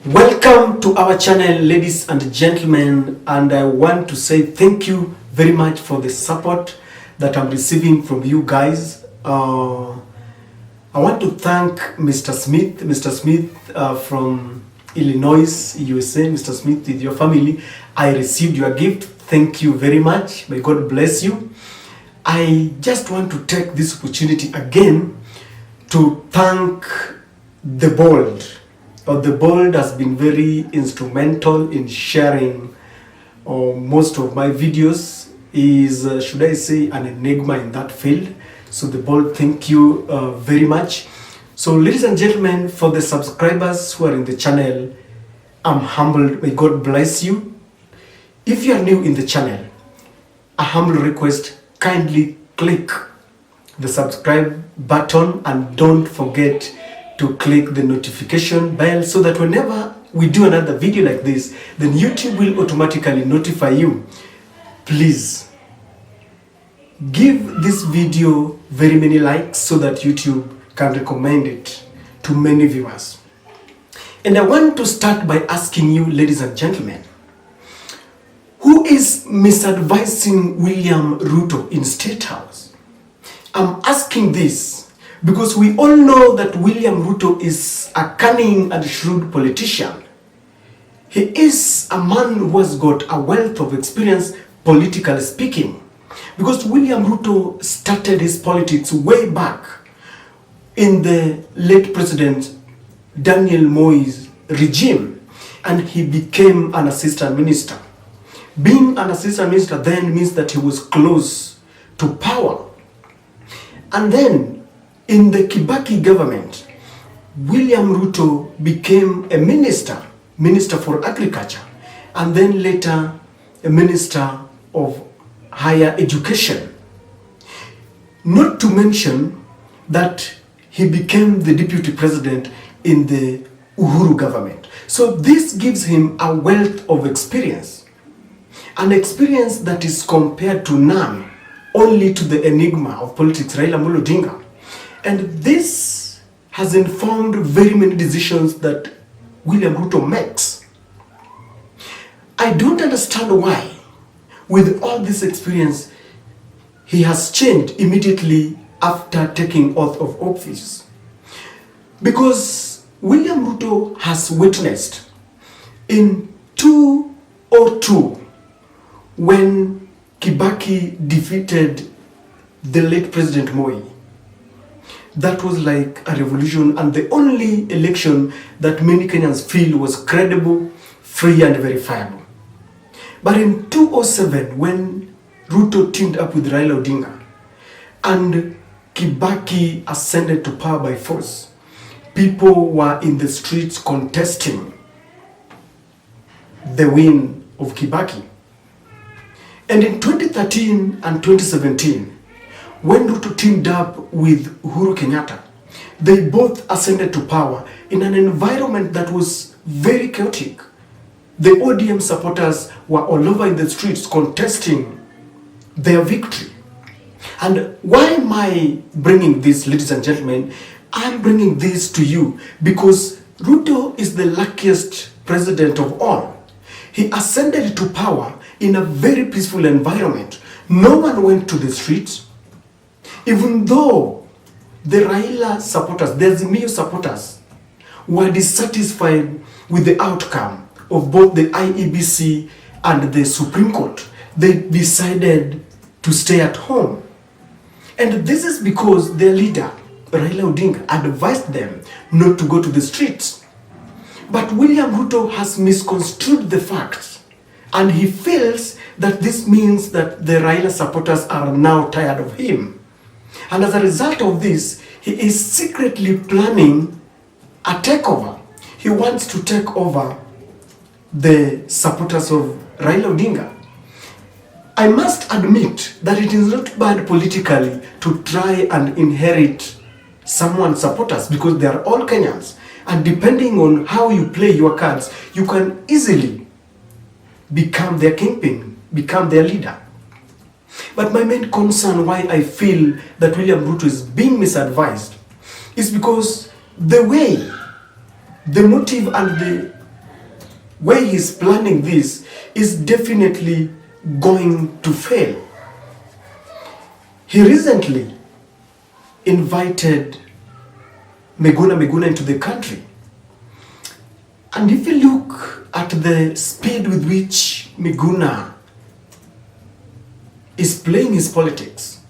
Welcome to our channel, ladies and gentlemen, and I want to say thank you very much for the support that I'm receiving from you guys. I want to thank Mr. Smith from Illinois, USA. Mr. Smith, with your family, I received your gift. Thank you very much. May God bless you. I just want to take this opportunity again to thank the bold. The bold has been very instrumental in sharing most of my videos. Is should I say, an enigma in that field. So the bold, thank you very much. So ladies and gentlemen, for the subscribers who are in the channel, I'm humbled. May God bless you. If you are new in the channel, a humble request, kindly click the subscribe button and don't forget to click the notification bell so that whenever we do another video like this, then YouTube will automatically notify you. Please give this video very many likes so that YouTube can recommend it to many viewers. And I want to start by asking you, ladies and gentlemen, who is misadvising William Ruto in State House? I'm asking this because we all know that William Ruto is a cunning and shrewd politician. He is a man who has got a wealth of experience, politically speaking. Because William Ruto started his politics way back in the late President Daniel Moi's regime, and he became an assistant minister. Being an assistant minister then means that he was close to power. And then in the Kibaki government, William Ruto became a minister for agriculture, and then later a minister of higher education. Not to mention that he became the deputy president in the Uhuru government. So this gives him a wealth of experience, an experience that is compared to none, only to the enigma of politics, Raila Amolo Odinga. And this has informed very many decisions that William Ruto makes. I don't understand why, with all this experience, he has changed immediately after taking oath of office. Because William Ruto has witnessed in 2002 when Kibaki defeated the late President Moi. That was like a revolution and the only election that many Kenyans feel was credible, free and verifiable. But in 2007, when Ruto teamed up with Raila Odinga and Kibaki ascended to power by force, people were in the streets contesting the win of Kibaki. And in 2013 and 2017, when Ruto teamed up with Uhuru Kenyatta, they both ascended to power in an environment that was very chaotic. The ODM supporters were all over in the streets contesting their victory. And why am I bringing this, ladies and gentlemen? I'm bringing this to you because Ruto is the luckiest president of all. He ascended to power in a very peaceful environment. No one went to the streets. Even though the Raila supporters, the Azimio supporters, were dissatisfied with the outcome of both the IEBC and the Supreme Court, they decided to stay at home. And this is because their leader, Raila Odinga, advised them not to go to the streets. But William Ruto has misconstrued the facts, and he feels that this means that the Raila supporters are now tired of him. And as a result of this, he is secretly planning a takeover. He wants to take over the supporters of Raila Odinga. I must admit that it is not bad politically to try and inherit someone's supporters because they are all Kenyans. And depending on how you play your cards, you can easily become their kingpin, become their leader. But my main concern why I feel that William Ruto is being misadvised is because the way, the motive and the way he's planning this is definitely going to fail. He recently invited Miguna into the country. And if you look at the speed with which Miguna is playing his politics,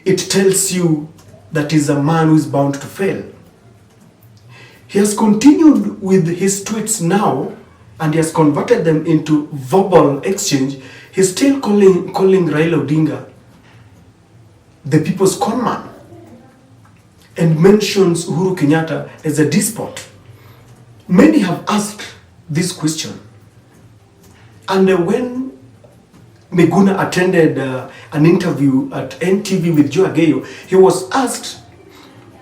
it tells you that he's a man who is bound to fail. He has continued with his tweets now, and he has converted them into verbal exchange. He's still calling Raila Odinga the people's conman, and mentions Uhuru Kenyatta as a despot. Many have asked this question. And when Miguna attended an interview at NTV with Joe Ageyo, he was asked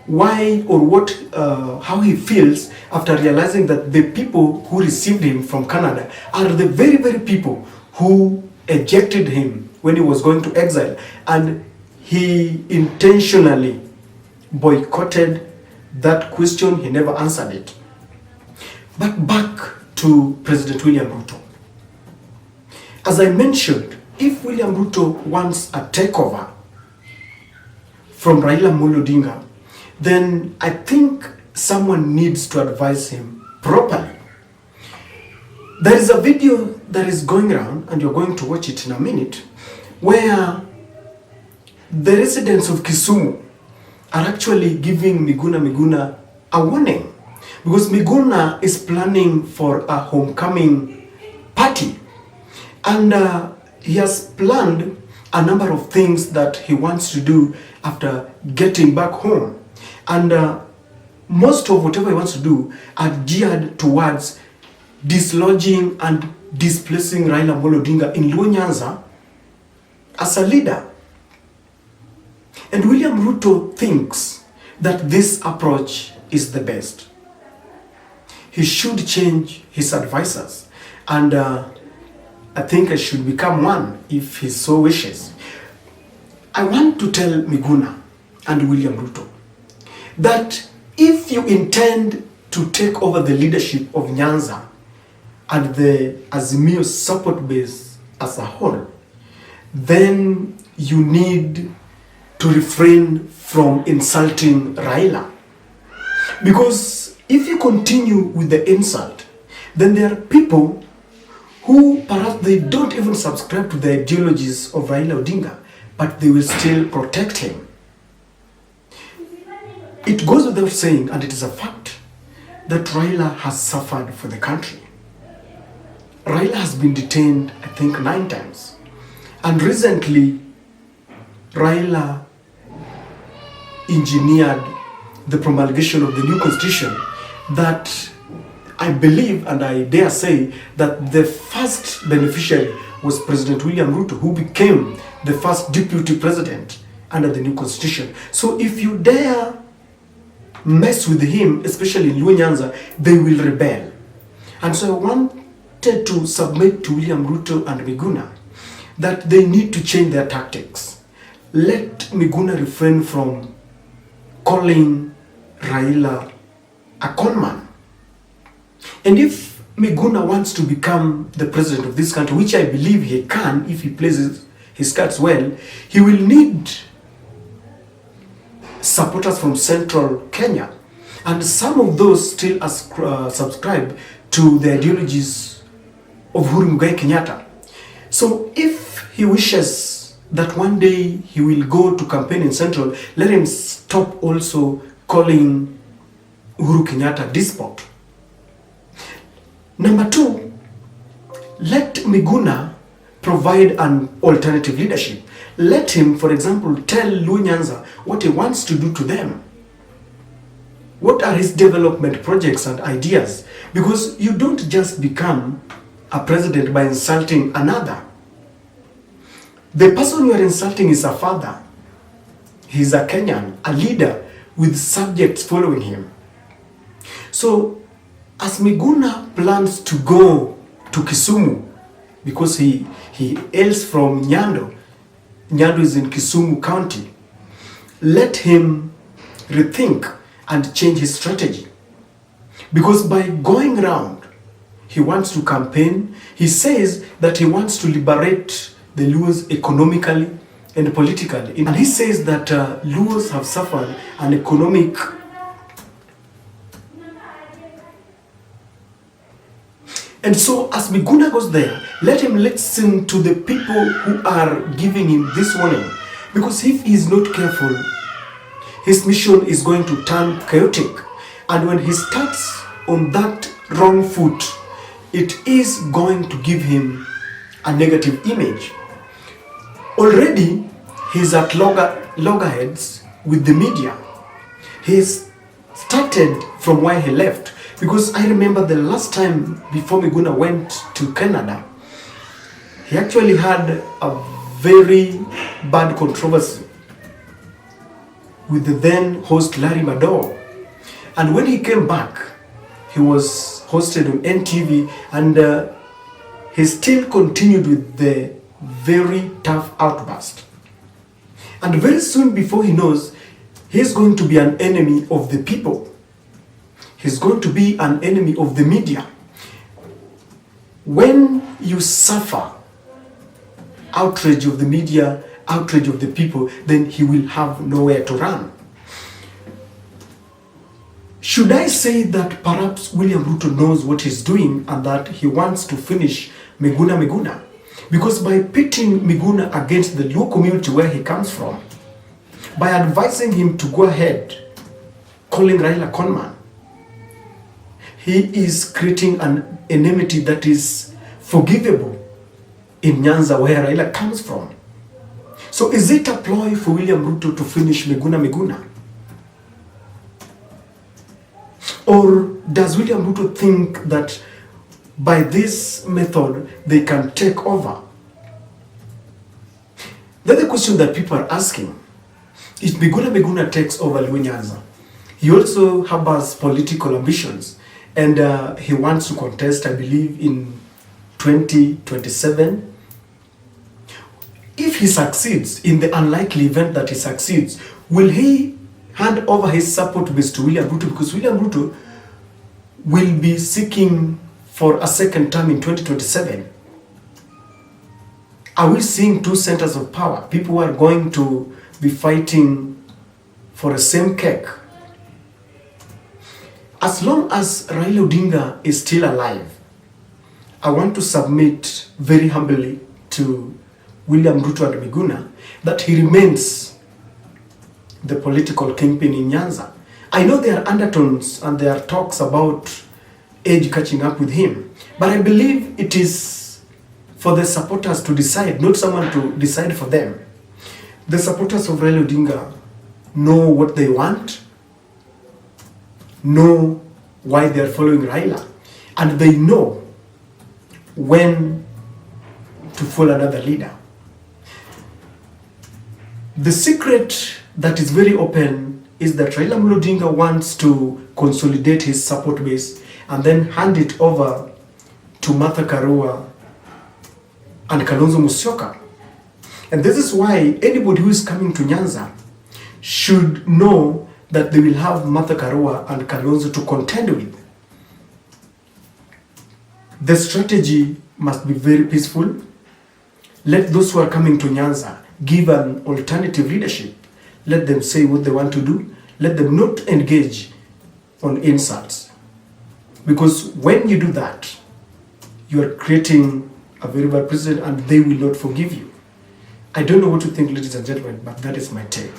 why or what, how he feels after realizing that the people who received him from Canada are the very, very people who ejected him when he was going to exile, and he intentionally boycotted that question. He never answered it. But back to President William Ruto. As I mentioned, if William Ruto wants a takeover from Raila Amolo Odinga, then I think someone needs to advise him properly. There is a video that is going around, and you're going to watch it in a minute, where the residents of Kisumu are actually giving Miguna a warning, because Miguna is planning for a homecoming party, and he has planned a number of things that he wants to do after getting back home, and most of whatever he wants to do are geared towards dislodging and displacing Raila Amolo Odinga in Nyanza as a leader. And William Ruto thinks that this approach is the best. He should change his advisors, and I think I should become one if he so wishes. I want to tell Miguna and William Ruto that if you intend to take over the leadership of Nyanza and the Azimio support base as a whole, then you need to refrain from insulting Raila. Because if you continue with the insult, then there are people who perhaps they don't even subscribe to the ideologies of Raila Odinga, but they will still protect him. It goes without saying, and it is a fact, that Raila has suffered for the country. Raila has been detained, I think, 9 times. And recently, Raila engineered the promulgation of the new constitution that I believe, and I dare say, that the first beneficiary was President William Ruto, who became the first deputy president under the new constitution. So if you dare mess with him, especially in Nyanza, they will rebel. And so I wanted to submit to William Ruto and Miguna that they need to change their tactics. Let Miguna refrain from calling Raila a conman. And if Miguna wants to become the president of this country, which I believe he can if he plays his cards well, he will need supporters from central Kenya. And some of those still subscribe to the ideologies of Uhuru Kenyatta. So if he wishes that one day he will go to campaign in central, let him stop also calling Uhuru Kenyatta despot. Number 2, let Miguna provide an alternative leadership. Let him, for example, tell Nyanza what he wants to do to them. What are his development projects and ideas? Because you don't just become a president by insulting another. The person you are insulting is a father. He's a Kenyan, a leader with subjects following him. So, as Miguna plans to go to Kisumu, because he hails from Nyando is in Kisumu County, let him rethink and change his strategy. Because by going around, he wants to campaign. He says that he wants to liberate the Luos economically and politically. And he says that Luos have suffered an economic And so as Miguna goes there, let him listen to the people who are giving him this warning. Because if he is not careful, his mission is going to turn chaotic. And when he starts on that wrong foot, it is going to give him a negative image. Already, he's at loggerheads with the media. He's started from where he left. Because I remember the last time before Miguna went to Canada, he actually had a very bad controversy with the then host Larry Madowo. And when he came back, he was hosted on NTV, and he still continued with the very tough outburst. And very soon, before he knows, he's going to be an enemy of the people. He's going to be an enemy of the media. When you suffer outrage of the media, outrage of the people, then he will have nowhere to run. Should I say that perhaps William Ruto knows what he's doing and that he wants to finish Miguna? Because by pitting Miguna against the Luo community where he comes from, by advising him to go ahead, calling Raila conman, he is creating an enmity that is forgivable in Nyanza where Raila comes from. So is it a ploy for William Ruto to finish Miguna? Or does William Ruto think that by this method they can take over? The other question that people are asking is, Miguna takes over Nyanza. He also harbors political ambitions, and he wants to contest, I believe, in 2027. If he succeeds, in the unlikely event that he succeeds, will he hand over his support to Mr. William Ruto? Because William Ruto will be seeking for a second term in 2027. Are we seeing two centers of power? People who are going to be fighting for the same cake. As long as Raila Odinga is still alive, I want to submit very humbly to William Ruto and Miguna that he remains the political kingpin in Nyanza. I know there are undertones and there are talks about age catching up with him, but I believe it is for the supporters to decide, not someone to decide for them. The supporters of Raila Odinga know what they want, know why they are following Raila, and they know when to follow another leader. The secret that is very open is that Raila Odinga wants to consolidate his support base and then hand it over to Martha Karua and Kalonzo Musyoka. And this is why anybody who is coming to Nyanza should know that they will have Martha Karua and Kalonzo to contend with. The strategy must be very peaceful. Let those who are coming to Nyanza give an alternative leadership. Let them say what they want to do. Let them not engage on insults. Because when you do that, you are creating a very bad precedent and they will not forgive you. I don't know what to think, ladies and gentlemen, but that is my take.